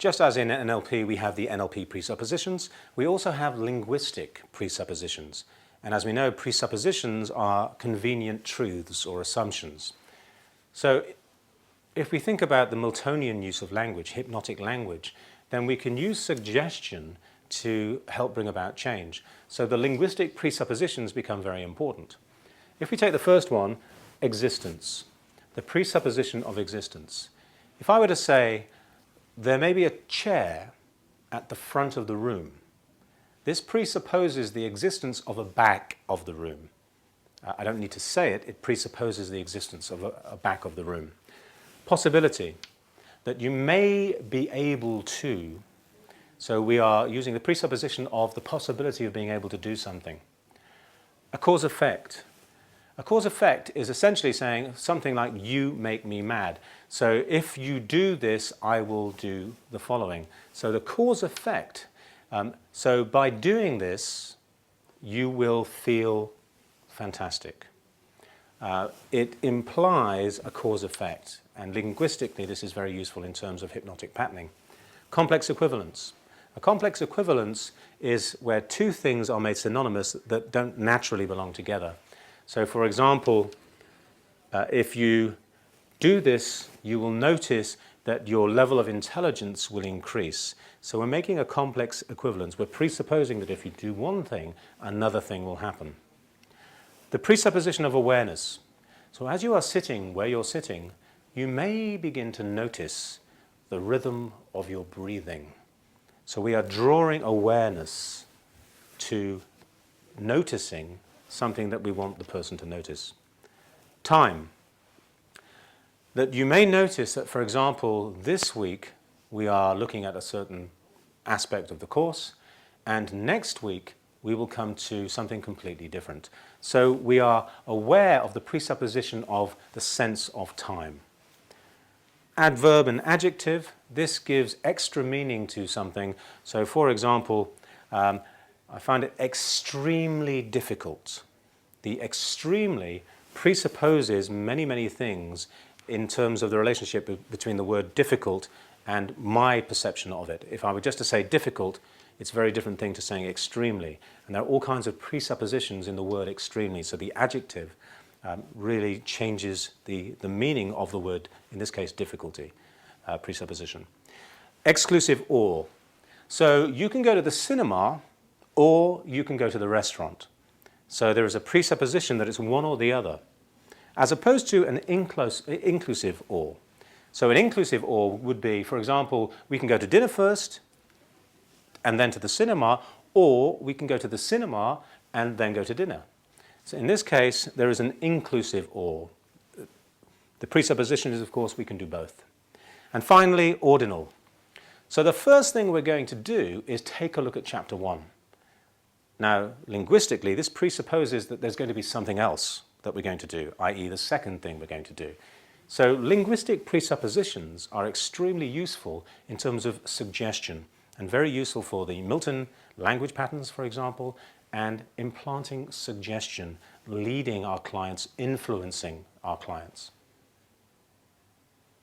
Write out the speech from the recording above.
just as in NLP we have the NLP presuppositions, we also have linguistic presuppositions. And as we know, presuppositions are convenient truths or assumptions. So if we think about the Miltonian use of language, hypnotic language, then we can use suggestion to help bring about change. So the linguistic presuppositions become very important. If we take the first one, existence, the presupposition of existence. If I were to say, there may be a chair at the front of the room, this presupposes the existence of a back of the room. I don't need to say it, it presupposes the existence of a back of the room. Possibility, that you may be able to, so we are using the presupposition of the possibility of being able to do something. A cause-effect. A cause-effect is essentially saying something like, you make me mad. So if you do this, I will do the following. So the cause-effect, so by doing this, you will feel fantastic. It implies a cause-effect, and linguistically this is very useful in terms of hypnotic patterning. Complex equivalence. A complex equivalence is where two things are made synonymous that don't naturally belong together. So for example, if you do this, you will notice that your level of intelligence will increase. So we're making a complex equivalence. We're presupposing that if you do one thing, another thing will happen. The presupposition of awareness. So as you are sitting where you're sitting, you may begin to notice the rhythm of your breathing. So we are drawing awareness to noticing something that we want the person to notice. Time. That you may notice that, for example, this week we are looking at a certain aspect of the course, and next week we will come to something completely different. So we are aware of the presupposition of the sense of time. Adverb and adjective, this gives extra meaning to something. So for example, I find it extremely difficult. The extremely presupposes many, many things in terms of the relationship between the word difficult and my perception of it. If I were just to say difficult, it's a very different thing to saying extremely. And there are all kinds of presuppositions in the word extremely. So the adjective really changes the meaning of the word, in this case difficulty, presupposition. Exclusive or. So you can go to the cinema or you can go to the restaurant. So there is a presupposition that it's one or the other, as opposed to an inclusive or. So an inclusive or would be, for example, we can go to dinner first and then to the cinema, or we can go to the cinema and then go to dinner. So in this case, there is an inclusive or. The presupposition is, of course, we can do both. And finally, ordinal. So the first thing we're going to do is take a look at chapter 1. Now, linguistically, this presupposes that there's going to be something else that we're going to do, i.e. the second thing we're going to do. So linguistic presuppositions are extremely useful in terms of suggestion, and very useful for the Milton language patterns, for example, and implanting suggestion, leading our clients, influencing our clients.